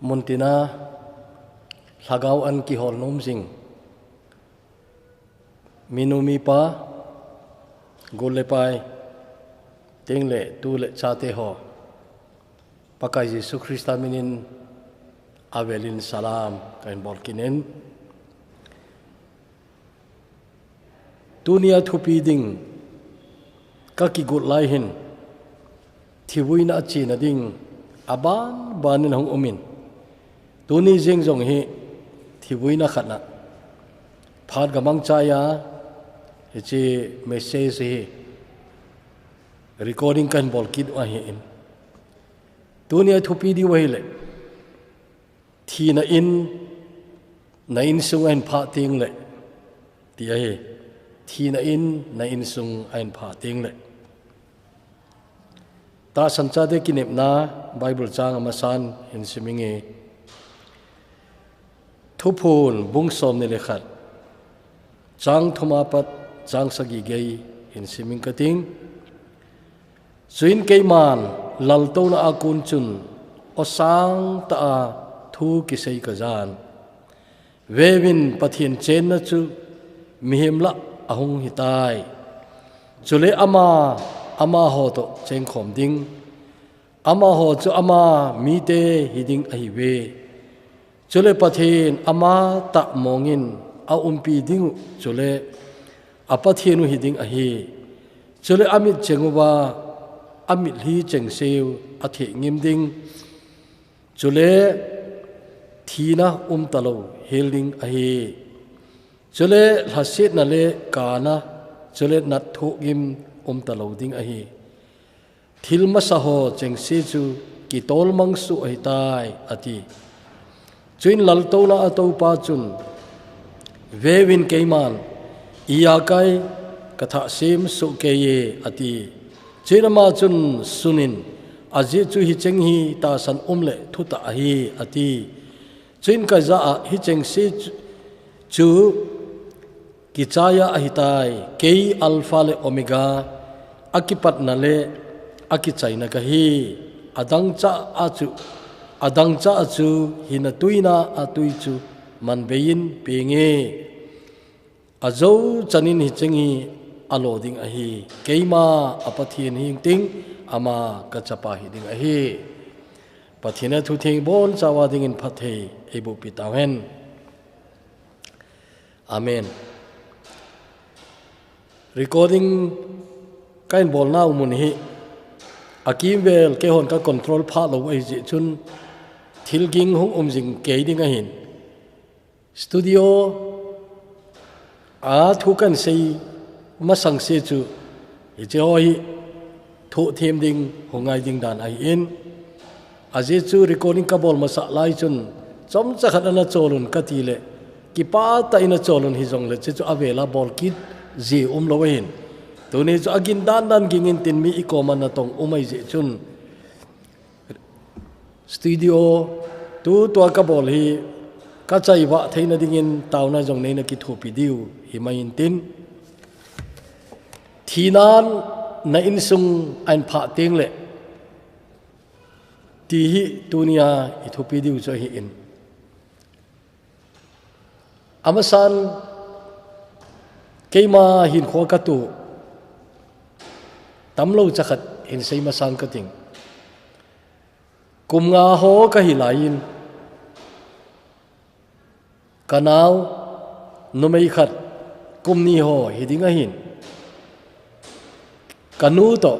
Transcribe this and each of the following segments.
muntina lagaw an ki hol nom jing minumi pa gole pai tengle tu le chate ho pakai Yesus Kristus minin avelin salam kain bolkinen dunia thupi ding ka ki gut lai hin thibuina china ding aban banin hong umin tuni jing jong hi thibuina khatna phat gamang chaya che message hi recording kan bolkit wa hi in dunia thupi di wahile thi na in sung an pha ting le ti ai thi na in sung an pha ting le ta sancha de kinep na bible chang amasan in siminge thupun bung som ne lekhat chang thoma pat chang sagi gei in siming kating suin keiman lal to na akun chun osang ta thu ki sei ka jan vevin pathin chen na chu mihimla ahung hitai chule ama ho to cheng khom ding ama ho chu ama mi te hiding ai ve chule pathin ama ta mongin a umpi ding chule apathinu hiding a hi chule amit chenguwa amit hi chengseu athi ngim ding chule thina talo healing a hi chule hasit na le kana chule nat thu gim talo ding a hi thil ma sa ho chengse chu ki tol mang su ai tai ati chuin lal to na ato pa chun vevin keiman iya kai katha sim su ke ye ati chinama chun sunin aji chu hi cheng hi ta san le thu ta hi ati chin ka za hi cheng si chu ki chaya a hitai ke alpha le omega akipat na le akichai na ka hi adang cha chu hina tuina atui chu man bein penge azo chanin hi chengi alo ding a hi keima apathin hing ting ama ka chapa hi ding a hi pathina thu thing bon chawa ding in phathe ebu pitawen amen recording kain bol na umun hi akim vel ke hon ka control pha lo ai ji chun thilging hung jing ke ding a hin studio a thu kan sei masang se chu i che hoi thu thêm ding hongai ding dan ai in aje chu recording ka bol masa lai chun chom cha khat na cholun ka ti le ki pa ta ina cholun hi jong le che chu avela bol kit ji lo hin to ne chu agin dan gingin tin mi i ko man na tong umai je chun studio tu to ka bol hi ka chai wa theina dingin tauna jong nei na ki thu pi diu hi mai in tin thinan na in sung an pha teng le ti hi tunia i thu pi diu cho hi in amasan keima hin kho ka tu tamlo chakhat in sei ma sang ka ting kum nga ho ka hi lain kanau numei khat kum ni ho hi dinga hin kanu to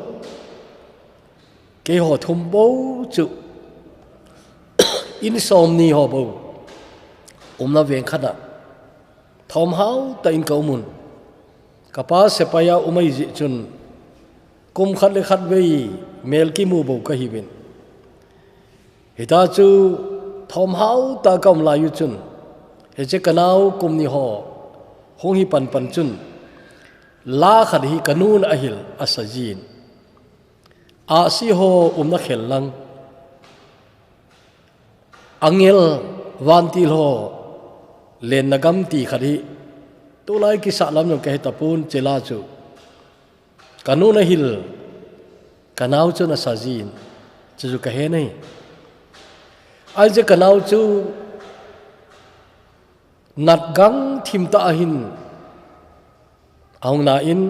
ke ho thum bo chu in som ni ho bo na ven khana thom hau ta in ko mun kapa se paya umai ji chun kum khat le khat vei mel ki mu bo ka hi ben hita chu thom hau ta kam la yu chun he che kanau kum ni ho hong hi pan chun la khat hi kanun ahil asajin a si ho na khel lang angel vantil ho len nagam ti khari to lai ki sa lam no ke tapun chela chu kanun ahil kanau chu na sajin chu ka he nei ai je kanau chu nat gang thim ta hin ong na in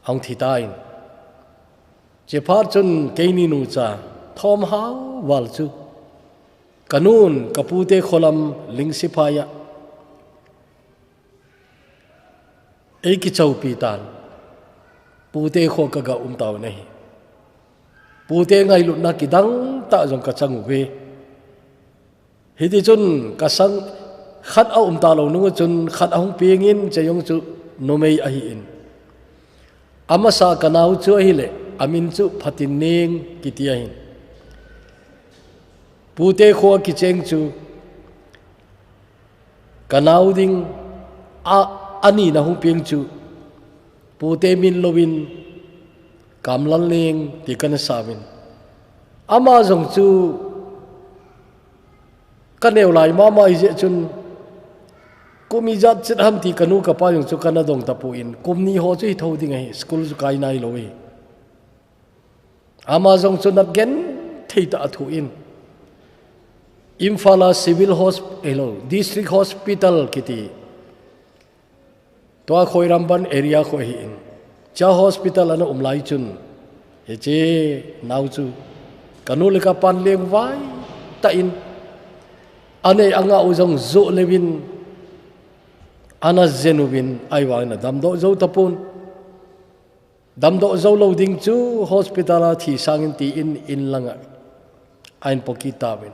ong thi ta in che phar chun keini nu cha thom hau wal chu kanun kapute kholam ling sipaya ei ki chau pi tan pute kho ka ga taw nei pute ngai lu na ki dang ta jong ka changu ve hiti chun ka sang khat a ta lo nu chun khat a hung pieng in che yong chu nomei a hi in ama sa kanau chu hi le amin chu phatin ning ki tia hin pute kho ki cheng chu kanau ding a ani na hung pieng chu pute min lovin kamlan leng ti kan sawin ama jong chu kaneu lai ma ma ije chun kumi jat chit ham ti kanu ka pa jong chu kana dong tapu in kumni ho chu hi tho ding ai school chu kai nai loi ama jong chu nat gen theita thu in Imphal civil hospital district hospital kiti to Khoiramban area kho hi in cha hospital ana umlai chun he che nau chu kanu le ka pan leng vai ta in ane anga uzong zo lewin ana zenubin aiwa na damdo zo tapun damdo zo lo ding chu hospital thi sangin ti in langa ain pokita ben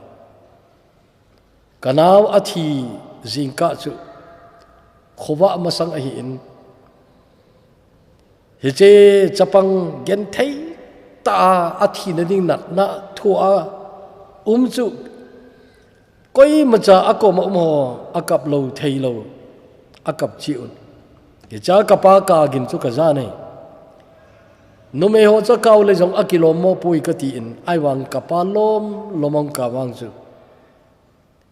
kanau athi zingka chu khowa masang ahi in hiche chapang gen thei ta athi na ding nat na thua chu koi macha akom mo akap lo thei lo akap chi un ke cha kapa ka gin chu ka za nei no me ho cha kaw le jong akilom mo pui ka ti in ai wang kapa lom lomong ka wang chu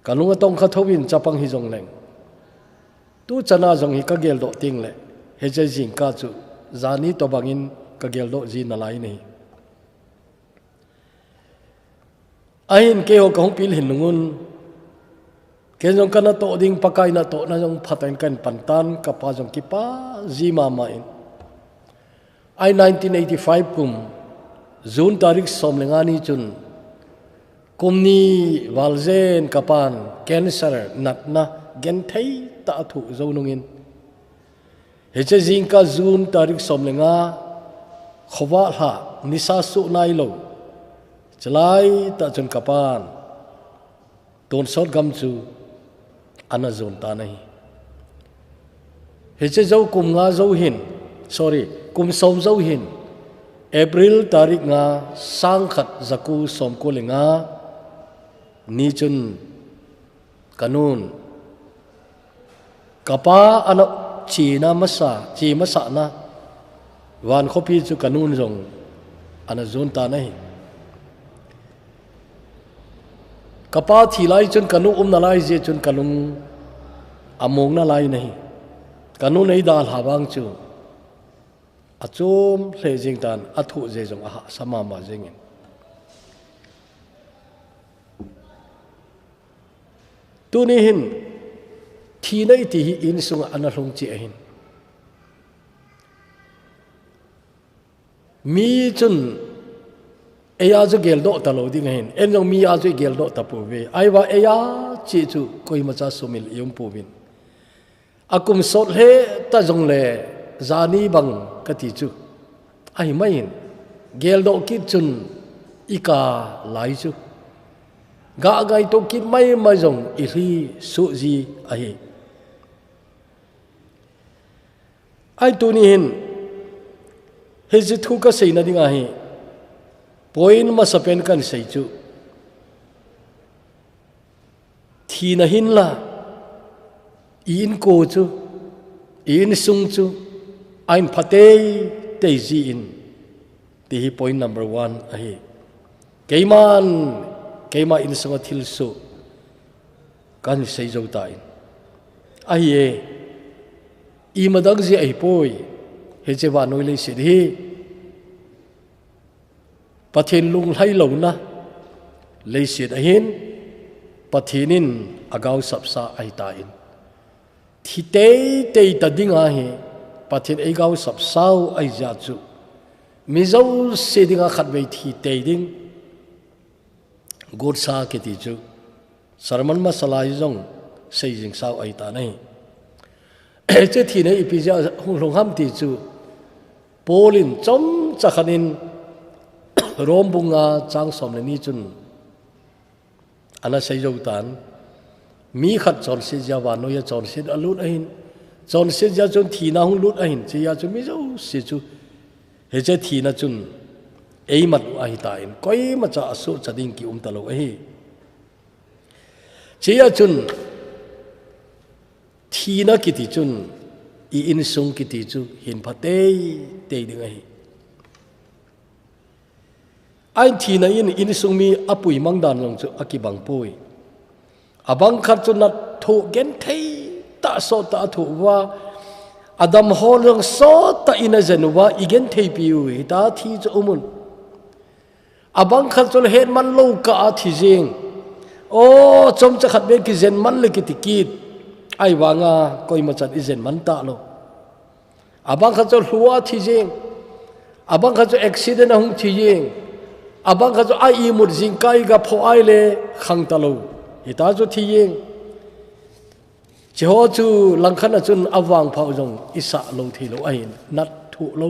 kanunga tong kha thowin chapang hi jong leng tu chana jong hi ka gel do ting le he je jing ka chu zani to bangin ka gel do ji na lai nei ain ke ho kong pil hin nungun ke jong kana to ding pakai na to na jong phatain kan pantan ka pa jong ki pa ji ma ma in ai 1985 kum June tarik som lengani chun kumni walzen kapan cancer natna gen thei ta thu zo nungin heche jingka June tarik som lenga khowa ha nisa su nai lo chalai ta chun kapan ton sot gam chu ana zon ta nai heche zo kum nga zo hin sorry kum som zo hin April tarik nga sang khat zaku som ko lenga ni chun kanun kapa ana chi masa na wan khopi chu kanun jong ana zon ta nai kapa thi lai chun kanu na lai je chun kanung among na lai nahi kanu nei dal hawang chu achum hle jing tan athu je jong a sama ma jengin tu ni hin thi nei ti hi in sunga ana hlong chi hin mi chun eya ju gel do ta lo ding hin en jong mi a ju gel do ta pu ve ai wa eya chi chu koi ma cha sumil yum pu bin akum sot he ta jong le zani bang ka ti chu ai mai hin gel do ki chun ika lai chu ga gai to kit mai ma jong i ri su ji ai ai tu ni hin he ji thu ka sei na ding a hi point ma sapen kan sei chu thi na hin la in ko chu in sung chu ain phate te ji in ti hi point number 1 a hi keima in sanga thil su kan sei zo ta in ai e i madag ji ai poi he che wa noi le si hi pathen lung lai lo na lấy xiết ahin pathinin agau sapsa ai ta in thi te ta dinga hi pathin agau sapsau ai ja chu mi zo se dinga khat vei thi te ding god sa ke ti chu sarman masala jong sei jing sao ai ta nei che thi nei ipija long ham ti chu polin chom chakhanin rombunga changsom le ni chun ana sei jo tan mi khat chon se jawa no ya chon se alut ahin chon se ja chon thi na hung lut ahin che ya chu mi zo se chu he che thi na chun ei mat ai ta in koi ma cha asu chading ki talo hi che ya chun thi na ki ti chun i in sung ki ti chu hin phate te ding ai ai thi na in sung mi apui mangdan long chu akibang pui abang khat chu nat thu gen thei ta so ta thu wa adam hol long so ta ina zenuwa igen thei piu ta thi chu umun abang khat chu het man lo ka thi jing o chom cha khat be ki zen man le ki tikit ai wanga koi ma chat i zen man ta lo abang khat chu huwa thi jing abang khat chu accident hung thi jing abang khat chu ai mut jing kai ga pho ai le khang ta lo ita chu thi jing Jeho chu langkhan chun awang phau jong isa lo thi lo ai nat thu lo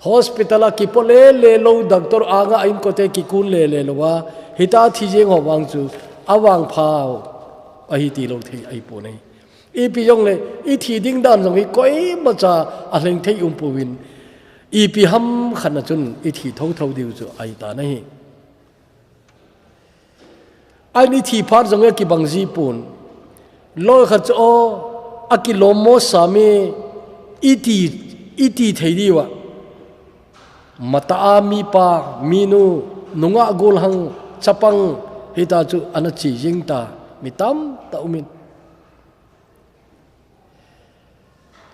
hospital ki pole le lo doctor anga in ko te ki kun le lo wa hita thi jeng ho wang chu awang phau a hi ti lo thi ai po nei i pi jong le i thi ding dan jong i koi ma cha a leng thei pu win i pi ham khan chun i thi tho diu chu ai ta nei ai ni thi phar jong ki bang ji pun loi khat cho akilomo sami iti thei diwa mata mi pa minu nunga gol hang chapang hita chu anachi jingta mitam ta umin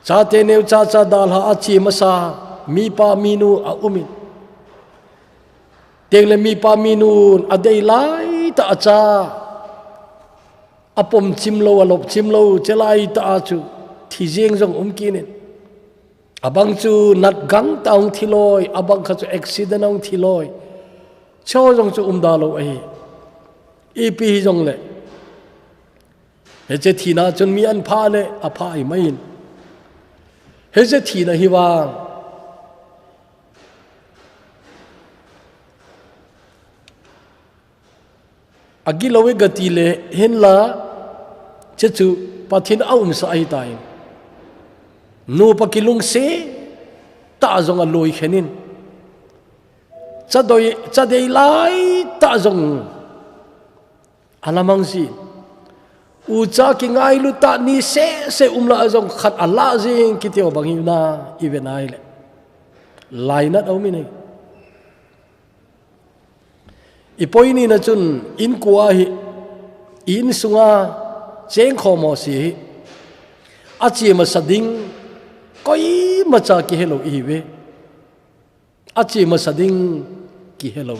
cha te neu cha dal ha achi masa mi pa minu a umin tengle mi pa minu adei lai ta acha apom chimlo alop chimlo chelai ta chu thi jeng jong kinin abang chu nat gang taung thiloi abang kha chu accident ong thiloi cho jong chu da lo ai ep jong le he che thina chun mi an pha le a pha ai main he che thina hi wang agilowe gati le hen la chechu pathin aum sa ai tai nu pakilung se ta zong a loi khenin chadei lai ta zong alamang si u cha ki ngai lu ta ni se umla zong khat ala jing ki teo bangi na even ai le lai na au mi nei ipoini na chun in kuwa hi in sunga cheng khomo si achi ma sading koi ma cha ki hello i we achi ma sading ki hello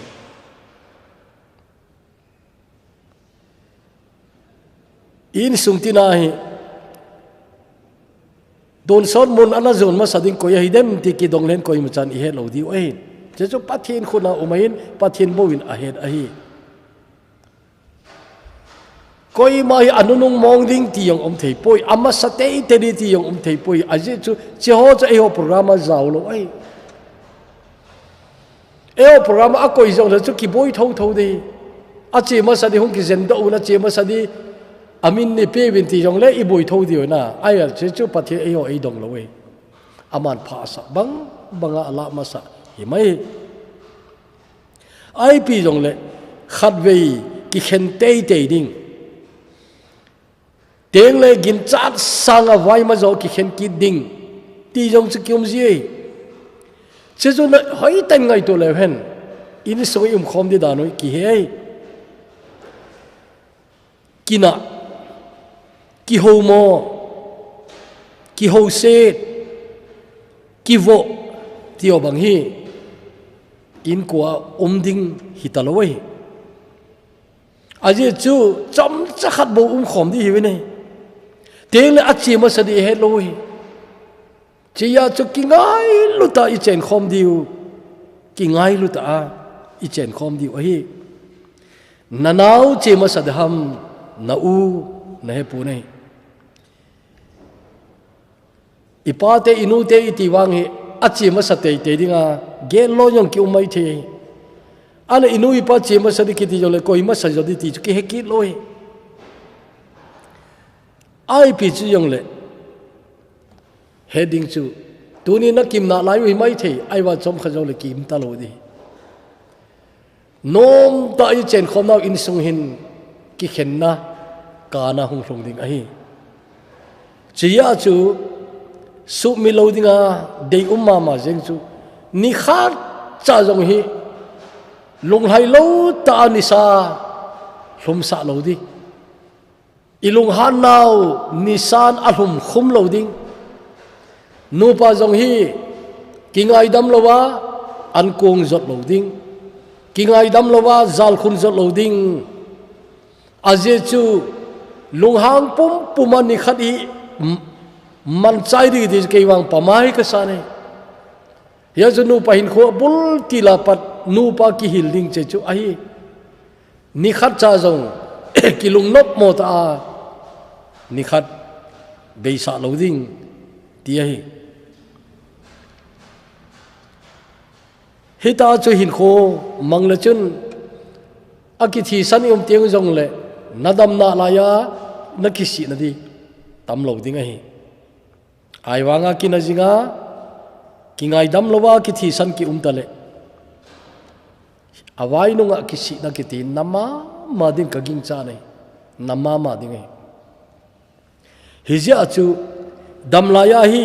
in sungtina hi don son mun ana zon ma sading koi hi dem ti ki dong len koi ma chan i hello di oi je chu pathin khuna umain pathin bowin ahead ahi koi mai anunung mong ding ti yong thei poi ama sate te di ti yong thei poi aje chu che ho cha e ho program zaw lo ai e ho program a koi zong chu ki boi tho de a che ma sa di hong ki zen do na che ma sa di amin ni pe win ti yong le i boi tho di na ai a che chu pathin e ho e dong lo we aman pha sa banga ala ma sa hi mai ai pi jong le khat vei ki khen te ding tiếng lệ gin chat sang a vai ma zo ki khen ki ding ti jong chu kyum ji che zo na hoi tan ngai to le hen in so khom di da noi ki he kina ki ho mo ki ho se ki vo ti o bang hi in kwa ding hitaloi aje chu chom chakhat bo khom di hi ne teng le achi ma sa di he loi chi ya chu ki ngai lu ta I chen khom diu ki ngai lu ta I chen khom diu hi nanau che ma sa ham na u na he pu nei ipate inu te iti wang hi achi ma sa te te dinga gen lo yong ki umai the ana inu ipa che ma sa di ki ti jole koi ma sa jo di ti ki he ki loi ai pi chu yong le heading chu tuni na kim na lai wi mai the ai wa chom kha jo le kim ta lo di nom ta I chen khom nau in sung hin ki khen na ka na hung rong ding ai chi ya chu su mi lo dinga dei umma ma jeng chu ni khat cha jong hi lung hai lo ta ni sa hlum sa lo di ilung han nau nisan alhum khum lo ding nu pa jong hi kingai dam lowa an kong zot lo ding kingai dam lowa zal khun zot lo ding aje chu lung hang pum pumani khadi man chai di di ke wang pamai ka sa ne ya chu nu pa hin kho bul ti la pat nu pa ki hil ding che chu ai ni khat cha jong ki lung nop mo ta ni khat be sa lo ding ti ai hita chu hin kho mang la chun akithi san tiang jong le nadam na la ya nakisi na di tam lo ding ai ai wanga kinajinga kingai dam lowa kithi san ki umtale awai nunga kisi na kiti nama ma ding kaging cha nei nama ma ding ai hizia chu damlaya hi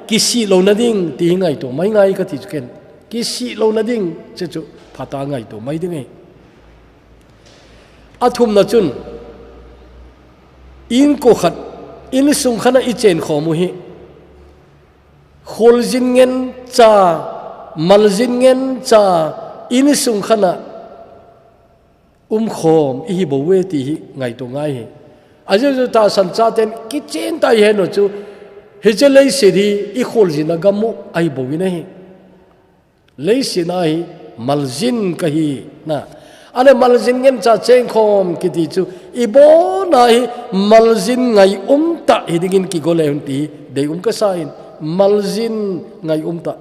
kisi lo na ding ti ngai to mai ngai ka ti ken kisi lo na ding che chu phata ngai to mai ding ai athum na chun in ko khat in sung khana I chen khomu hi khol jin ngen cha mal jin ngen cha in sung khana khom I bo we ti hi ngai to ngai hi aje ta san cha ten ki chen tai he no chu he che lei se di I khol jin na gamu ai bo wi nei lei se na hi mal jin ka hi na ane mal jin ngen cha chen khom ki ti chu I bo na hi mal jin ngai ta hi dingin ki gole hun ti de ka sain mal jin ngai ta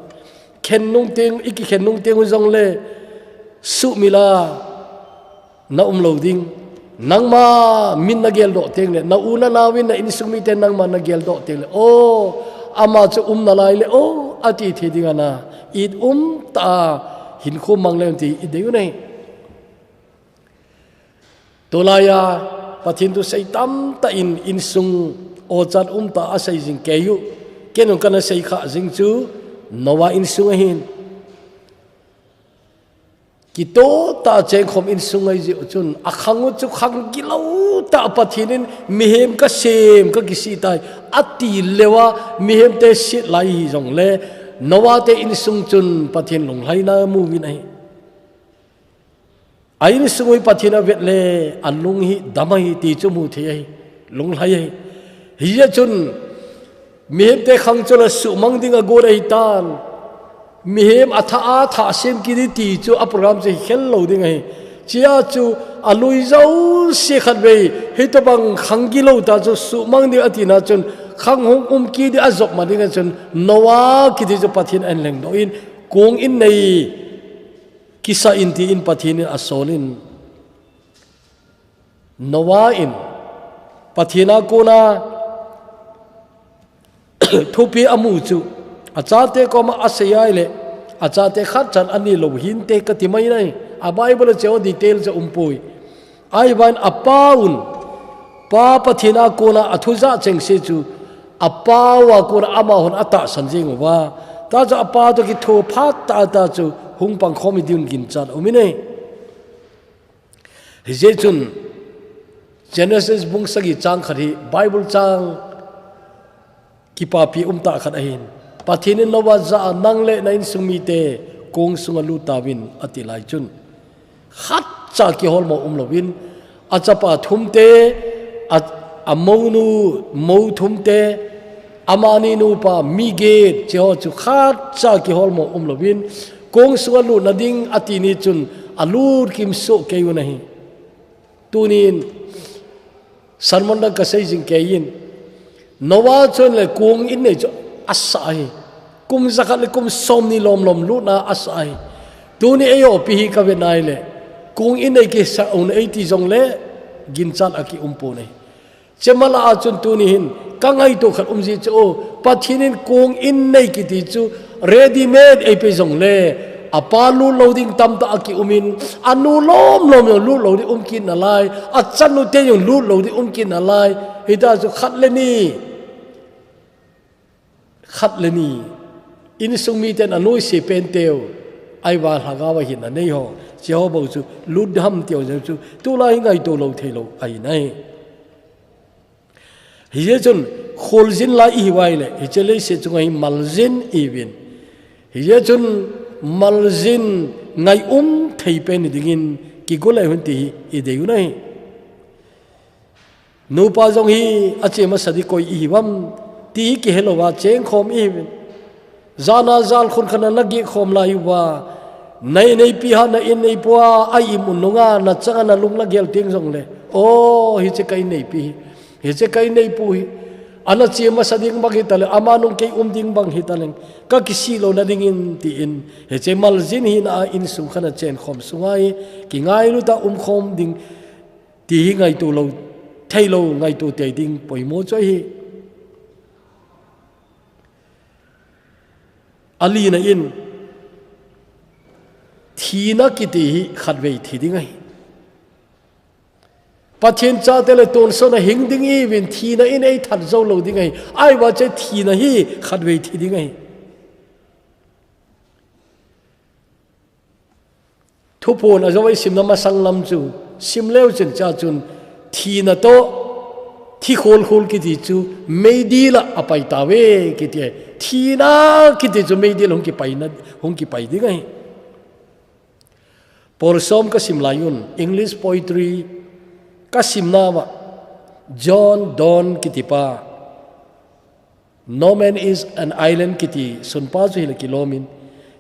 khen nung teng iki khen nung teng jong le su mila na lo ding nang ma min na gel do teng le na una na win na in sumi ten nang ma na gel do teng le o ama chu na lai le o ati the dinga na it ta hin kho mang le ti I de nei tolaya pathin tu sei tam ta in sung o chat ta asai jing ke yu kenon kana sei kha jing chu nowa in sung hin ki to ta cheng khom in sung ai ji chun akhangu chu khang kilo ta pathinin mihem ka sem ka kisi tai ati lewa mihem te sit lai jong le nowa te in sung chun pathin long lai na mu win ai ain sungoi pathina vet le anlung hi damai ti chu mu the ai lung lai ai hi chun mihem te khang chola su mang dinga go dai tan mihem atha sem ki ti chu a program che hel lo ding ai chia chu alui zau se khat be he to bang khang gi lo ta chu su mang di atina chun khang hong ki di azok ma dinga chun nowa ki di chu pathin an leng do in kung in nei kisa inti in pathin asolin nowa in pathina kona thupi amu chu achate ko ma asayai le achate khat chan ani lo hin te ka ti mai nai a bible che detail che umpoi ai ban apaun pa pathina kona athuza cheng se chu apawa kona ama hon ata sanjing wa ta cha apa to ki tho phat ta chu hung pang khomi diun gin chan umine he chun Genesis bung sagi chang khari Bible chang ki pa pi ta khat ahin pathinin nowa za nangle na in sumi te kong sunga lu tawin atilai chun khat cha ki hol mo lovin achapa thumte amonu mo thumte amani nu pa mige cho chu khat cha ki holmo umlovin kong sualu nading atini chun alur kim so keyu nahi tunin sarmonda kasai jing keyin nowa chon le kong in ne asai kum zakat le kum som ni lom lu na asai tuni ayo pi ka ve nai le kong in ne ke sa on 80 jong le gin chan aki umpo ne chemala achun tuni hin kangai to khat umji cho pathinin kong in nei ki ti chu ready made ei pe jong le apalu loading tam ta aki umin anu lom lu loading umkin alai achanu te yong lu loading umkin alai hita chu khat le ni in sumi ten anoi se pen teo ai wa hagawa hin nei ho jeho bo chu lu dham teo chu tu lai ngai to lo thelo ai nai hiye chun kholzin la i wai le hichele se chungai maljin ibin hiye chun maljin ngai thei pen dingin ki golai hunti i deyu nai nu pa jong hi ache ma sadi koi i wam ti ki helowa cheng khom i zana zal khun khana lagi khom la yu wa nei pi ha na in nei pwa ai imun nunga na changa na lung la gel ting jong le o hi che kai nei pi he che kai nei pu hi ana che ma sading bang hi tale amanung ke ding bang hi taleng ka kisi lo na ding in ti in he che mal jin hi na in sum khana chen khom sungai ki ngai lu ta khom ding ti hi ngai tu lo thai lo ngai tu te ding poi mo choi hi ali na in thina ki ti khat vei thi ding ai pathian cha tele ton so na hing ding i win thina in ei that zo lo ding ai wa che thina hi khat vei thi ding ai thu pon azawai simna ma sanglam chu simleu chen cha chun thina to thi khol ki ti chu meidila apai ta we ki ti thina ki ti chu meidil hong ki pai ding ai por som ka simlayun English poetry kasimnawa John Donne kitipa No Man is an Island kiti sunpa chu hil kilomin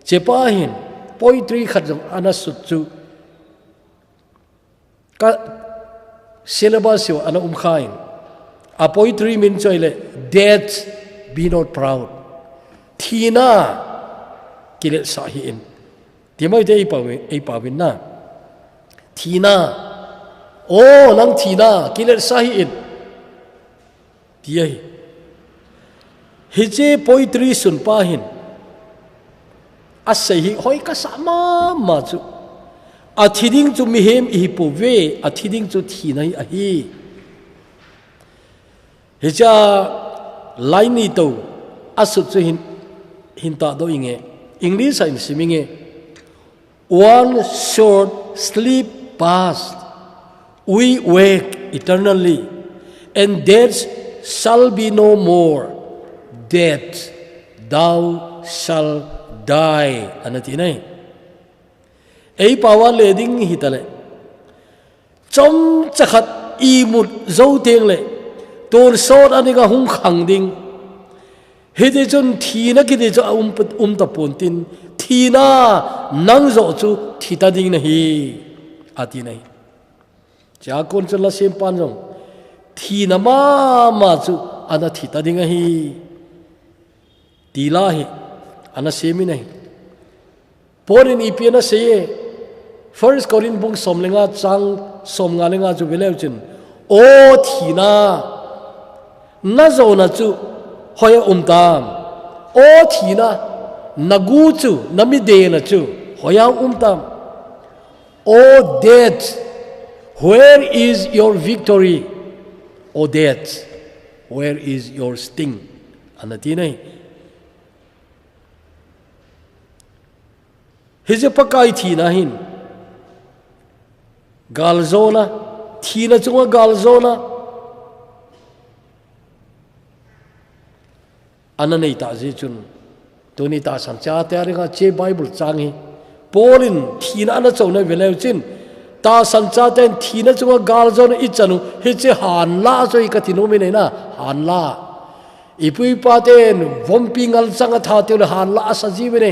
chepa hin poetry khajang anasutchu ka syllabus yo ana khain a poetry min choile death be not proud thina kile sahin timai te ei pawin na thina oh nang thina kile sahin tiai hije poetry sun pahin asai hoi ka sama ma chu athiding chu mihem I po ve athiding chu thina hi ahi hija laini to asut chu hin ta do inge English in siminge one short sleep past we wake eternally and death shall be no more death thou shall die anati nai ei pawa leding hitale chom chakhat I mut zo teng le ton sot ani ga hung khang ding hede chun thina ki de cho ta pontin thina nang zo chu thita ding na hi ati nai cha kon chula sem pan jong thina ma chu ana thita ding hi tila hi ana semi nai porin ipiana se first korin bung somlenga chang somnga lenga chu veleu chin o thina na zo na chu hoya umtam o thina nagu chu nami de na chu hoya umtam o death where is your victory o death where is your sting anati nai hije pakai thina hin galzona thina chunga galzona ananei ta ji chun tuni ta sam cha te ringa che bible changi polin thina na chona veleu chin ตาสันจาเตนทีนั่นจังกาลจนอิจันุเฮเจหันลาจอยกติโนมิเนนะหันลาอีปุยปาเตนวมปิงัลจังท่าเตียวหันลาสัจจีเวเน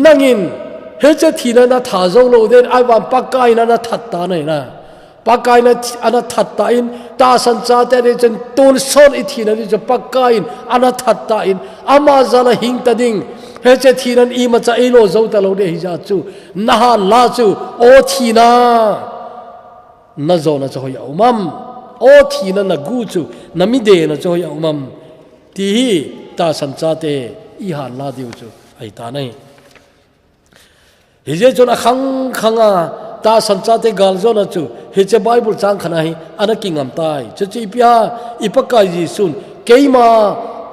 นั่งอินเฮเจทีนั่นนะท่าจงโลเดนไอวันปักไกนั่นนะทัดตาเนนะปักไกนั่นอันนั้นทัดตาอินตาสันจาเตนจนตูนโซนอิทีนั่นจะปักไกอินอันนั้นทัดตาอินอามาจานะหิงตาดิงเฮเจทีนั้นอีมาจะเอโลโจตะโลเดฮิจาจูนะฮันลาจูโอทีนานะโจนะจะหอยอุมัมโอทีนานะกูจูนะมิเดนะจะหอยอุมัมที่ฮีตาสันจาเตอีฮันลาดิวจูไอตาไนเฮเจจนขังขังอ่ะตาสันจาเตกาลโจนะจูเฮเจไบเบิลจางขนาดอันนั้นกิงอัมตายจะจีพิอาอีปักกายจีซุนเกยมา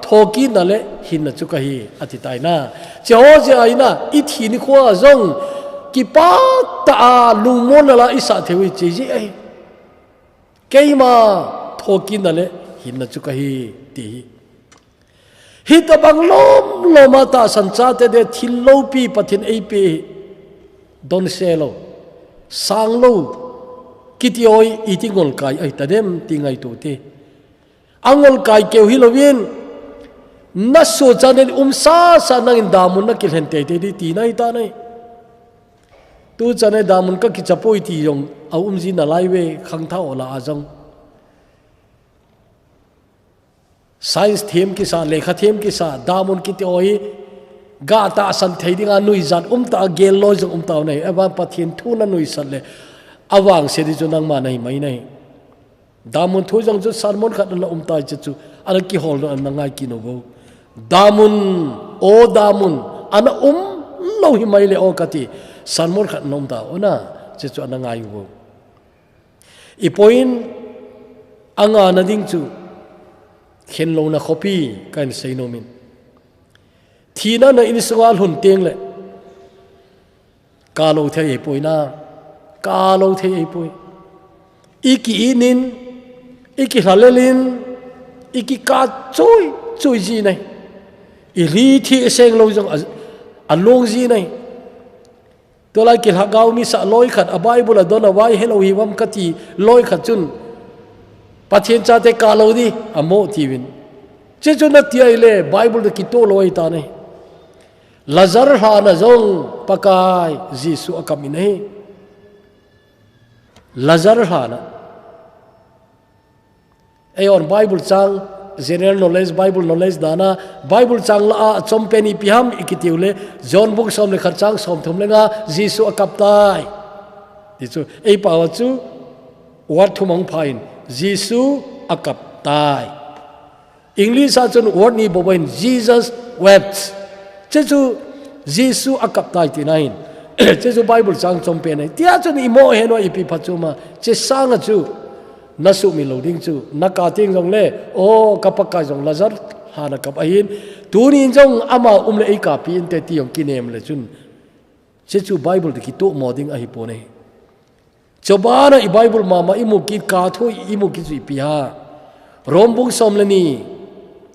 ทอกีนั่นแหละหินนะจุกะฮีอธิตายนะเจ้าเจ้าไอ้นะอิทีนี่ขวาจงกิปัตตาลุงมอนละอิสาเทวิจีจีไอเกยมาทอกีนั่นแหละหินนะจุกะฮีตีฮิตบังลมลมาตาสันจาเตเดทิลโลปีปะทินไอปีดอนเซโลสังโลกิติโอยอิติงอลกายไอตาเดมติงไอตูเตอังอลกายเกวฮิโลวินนัสโซจันเนซาสานังดามุนนักกิเลนเตดีตีนัยตานัยตูจันเนดามุนก็กิจจะป่วยตียงเอาจีน่าไลเวขังเท่าอลาอาจงscience เทียมกิสาเลขาเทียมกิสาดามุนกิติโอยกาตาสันเทดิงานุยจันตาเกลลอยจงตาในอวันปะเทียนทุนันุยสันเลอวังเสดิจุนังมาในไม่ในดามุนทุจงจุสารมุนขัดละตาจิจุอันกิฮอลอันนังไงกินโบดามุนโอดามุนอันโลหิไม่เลโอกติสารมุนขัดนมตาโอนะจิจุอันนังไงโบอีพอยน์อังอานาดิ้งจูเข็นลงนะคอปีกันเซโนมินทีนั้นในอินสวาลหุ่นเตียงเลยกาโลเทยป่วยนะกาโลเทยป่วยอีกีอินินอีกีฮาเลลินอีกีกาจุยจุยจีnàyอีรีที่เซงโลจงอันลงจีnàyตัวไรกิลฮักเอามีสะลอยขัดอบายบุลดอนเอาไว้ให้เราหิวมกติลอยขัดจุนปัจเจนชาเตกาโลดีอโมทีวินเจ้าจุนนัดที่ไอเล่ไบเบิลตะกิโตลอยตาเนี่ยลาซาร์ฮานะจงปากายยิสุอากัมินเฮลาซาร์ฮานะไอออนไบเบิลจัง general knowledge Bible knowledge dana Bible chang la chompeni piham ikitiule John book som le khar chang som thum lenga Jisu akaptai tichu ei pawa chu word thumang phain Jisu akaptai English a chun word ni bobain Jesus wept chechu Jisu akaptai tinain chechu Bible chang chompeni tia chun imo heno ipi phachuma che sanga chu nasu mi loading chu nakating jong le o kapaka jong lazar hana kap ahin tunin jong ama umle ei ka pi inte ti yong kinem le chun che chu Bible ki to moding a hi pone chobana I Bible mama imu ki ka tho imu ki chu pi ha rombung som le ni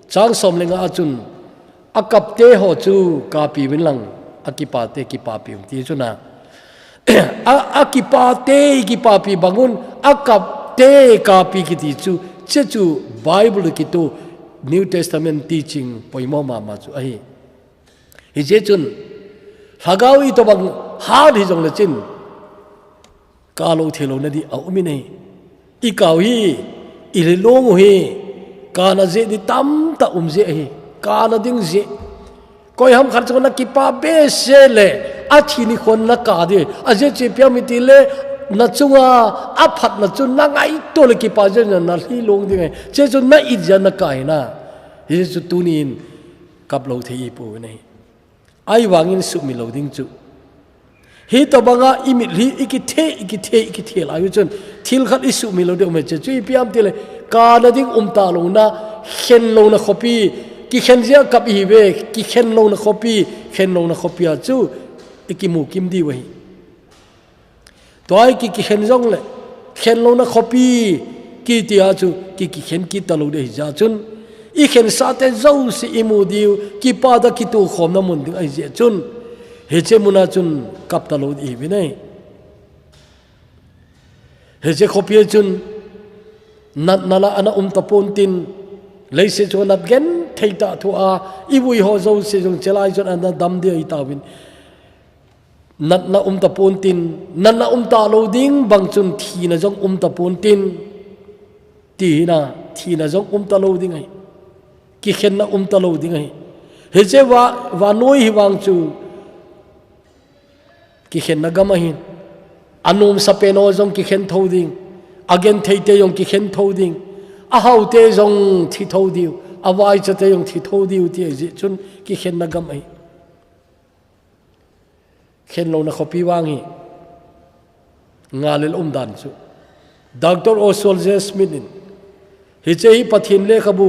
chang som le nga chun akap te ho chu ka pi win lang akipa te ki pa pi ti chu na akipa te ki pa pi bangun akap te kapi kiti chu chechu Bible kito New Testament teaching poimo mama chu ahi hi je chun hagawi to bang ha hi jong le chin kalo thelo na di au mi nei I kaw hi I le long hi kana je di tam ta je hi kana ding je koi ham khar chona ki pa be se le athi ni khon na ka de aje che pya mi ti le na chunga aphat na chun na ngai to le ki pa je na hi long ding che chu na I jan na kai na hi chu tunin kap lo thei pu nei ai wangin su mi lo ding chu hi to banga imi li ikithe la yu chun thil khat isu mi lo de me che chu piam ti le ka na ding ta lo na khen lo na khopi ki khen je kap hi ve ki khen lo na khopi khen lo na khopi a chu ikimu kim di wa hi toy ki khen jong le khen lo na khopi ki ti a chu ki khen ki ta lo de ja chun I khen sa te zo si imu diu ki pa da ki tu khom na mun ding ai je chun he che muna chun kap ta lo di vi nei he je khopia chun nat nala ana tapon tin leise chu nat gen theita thu a ibui ho zo se jong chelai chon ana dam de ai tawin nat na tapon tin nan na ta lo ding bang chun thi na jong tapon tin ti na thi na jong ta lo ding ai ki khen na ta lo ding ai he je wa noi hi wang chu ki khen na gama hin anum sa peno jong ki khen tho ding again theite yong ki khen tho ding a hau te jong thi tho diu a wai cha te yong thi tho diu ti ji chun ki khen na gam ai khen lo na khopi wang hi ngalel dan chu Dr. Oswald J. Smith in hi che hi pathin le khabu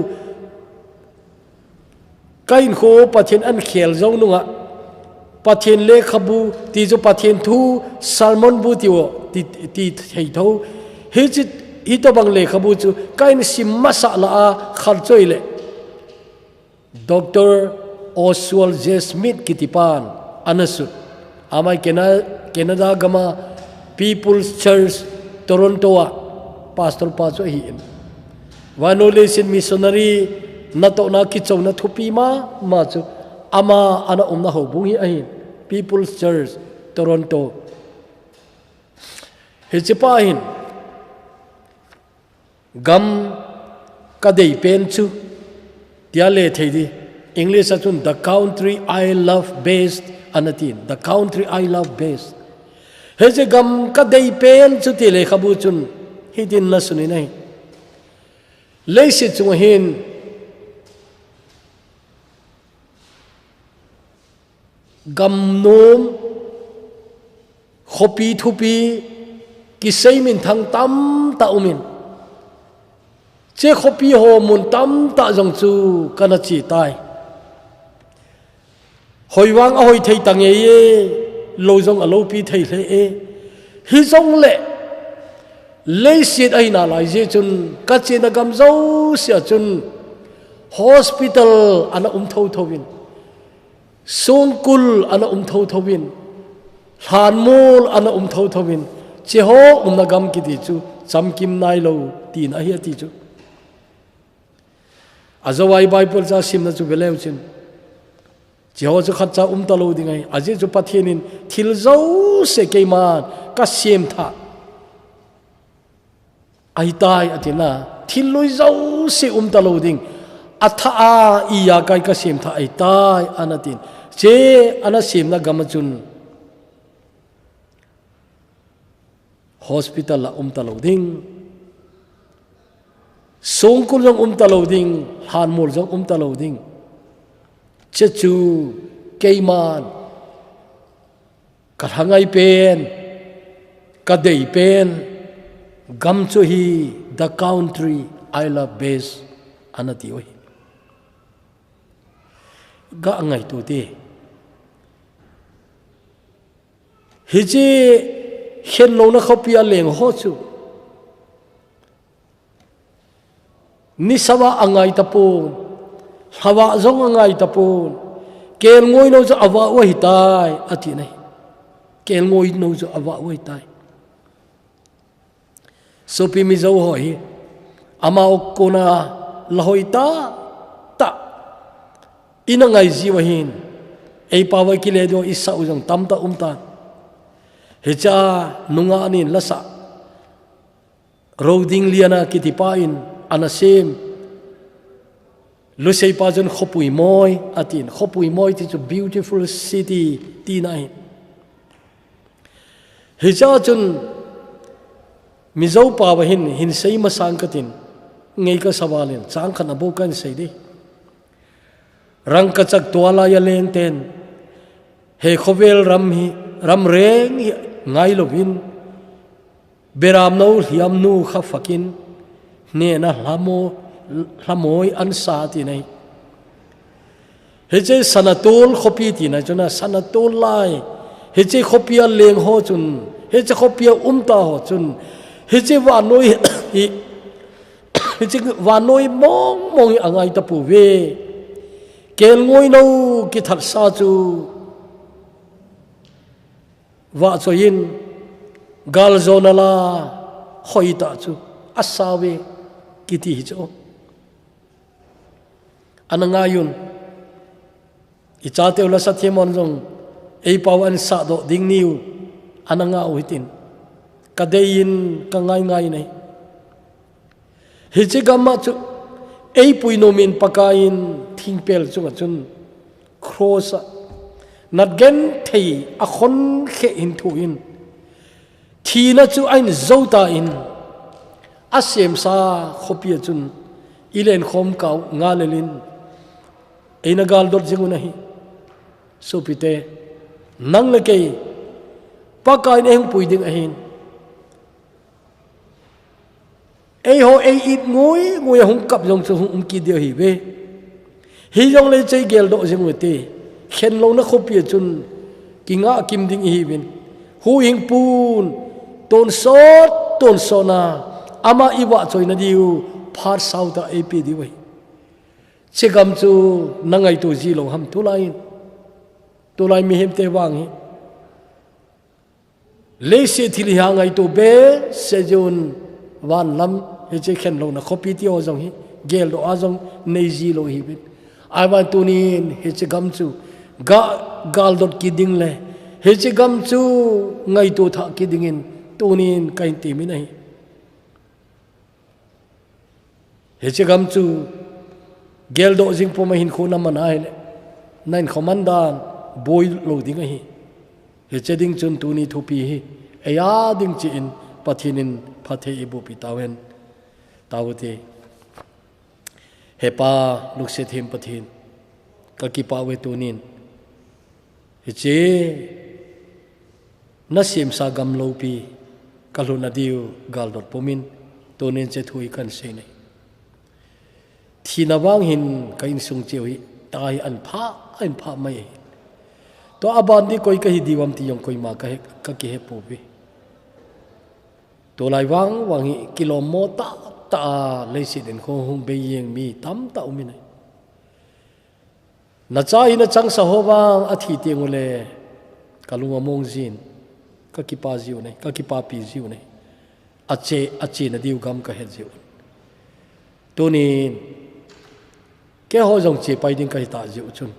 kain kho pathin an khel zo nunga pathin le khabu ti jo pathin thu salmon bu tiwo ti thei tho hi chi hi to bang le khabu chu kain sim masala a khal choi le Dr. Oswald J. Smith kitipan anasu amai Canada gama People's Church Toronto a pastor pa chu hi Vanolation missionary na to na kichau na thupi ma chu ama ana na ho bung hi ai People's Church Toronto he chipa hin gam ka dei pen chu tia le thei di English achun the country I love best anatin the country I love best he je gam ka dei pen chu ti le khabu chun hi din na suni nai leise chu hin gam nom khopi thupi ki sei min thang tam ta umin che khopi ho mun tam ta jong chu kana chi tai hoiwang a hoi thei tang e lo jong a lo pi thei le e hi jong le leisit ai na lai je chun ka china gam zo sia chun hospital ana tho thowin songkul ana tho thowin hanmul ana tho thowin che ho na gam ki ti chu chamkim nai lo ti na hi ti chu azawai bible cha sim na chu beleu chin che ho chu khat cha ta lo dingai aje chu pathinin thil zo se ke man ka sim tha ai tai atina thil loi zo se ta lo ding atha a iya kai ka sim tha ai tai anatin che ana sim na gam chun hospital la ta lo ding songkul jong ta lo ding hanmul jong ta lo ding che chu keiman ka hangai pen ka dei pen gam chu hi the country I love best anati oi ga ngai tu ti hi ji hen lo na khopia leng ho chu ni sawa angai tapon hawa zong angai tapon kel ngoi no chu awa wa hi tai ati nei kel ngoi no chu awa wa hi tai so pi mi zo hoi ama okona lahoi ta ina ngai jiwahin ei pawa ki le do isa ujang tamta ta hecha nunga anin lasa roding liana kitipain anasem lusei pajon khopui moi atin khopui moi ti chu beautiful city ti nai hecha chun mizo pawa hin sei masang katin ngei ka sawalin chang khan abo kan sei di rang ka chak twala ya leng ten he khovel ram reng ngai lovin beram no hiam nu kha fakin ne na hlamoi an sa ti nei he che sanatol khopi ti na chuna sanatol lai he che khopia leng ho chun he che khopia ta ho chun he che wa noi he che wa noi mong angai ta pu ve kel ngoi no ki thak sa chu wa choin gal zonala hoi ta chu asawe kiti hi chu anangayun ichate ula sa thiamon jong ei pau an sa do ding niu ananga uhitin kadein ka ngai ngai nei hi chi gamma chu ei puinomin pakain thingpel chunga chun cross nat gen thei a khon khe in thu in thina chu ain zota in asem sa khopia chun ilen khom kau ngalelin eina gal dot jinguna hi supite nang le ke pakain eng puiding ahin ei ho ei it ngui hung kap jong chu hung ki dio hi ve hi jong le chei gel do jing te khen lo na khopia chun kinga kim ding hi bin hu hing pun ton sona ama iwa choina diu phar sauta ap di wei chegam chu nangai tu ji lo ham tulai mi hem te wang hi le se thili hangai tu be se jun wan lam he che khen lo na khopi ti o jong hi gel do a jong nei ji lo hi bin ai wa tu nin he che gam chu gal dot ki ding le he che gam chu ngai tu tha ki ding in tu nin kain ti mi nai he che gam chu gel do jing po ma hin khu na man ai le nain commandant boy lo ding hi he che ding chun tu ni thu pi hi aya ding chi in pathinin pathe ibu pitawen tawte hepa lukse them pathin ka ki pa we tunin he che nasim sa gam lo pi kaluna diu gal dot pomin tunin che thui kan se nei thina wang hin kain sung chewi tai an pha mai to aban di koi ka hi diwam ti yong koi ma ka ki he pu bi to lai wang hi kilomota ta le si den kho hung be yeng mi tam ta umi nei na cha ina chang sa ho wang a thi te ngule kalunga mong jin ka ki pa jiu nei ka ki pa pi jiu nei ache na diu gam ka he jiu to ni ke ho jong che pai ding ka ta jiu chun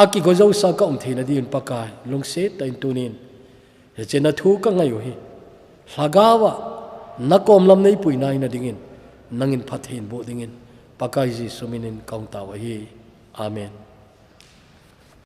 aki go zo sa ka thina din pakai lungse tain tunin he chena thu ka ngai hi hlagawa nakom lam nei puinai na dingin nangin phathin bo dingin pakai ji suminin kaung tawa hi amen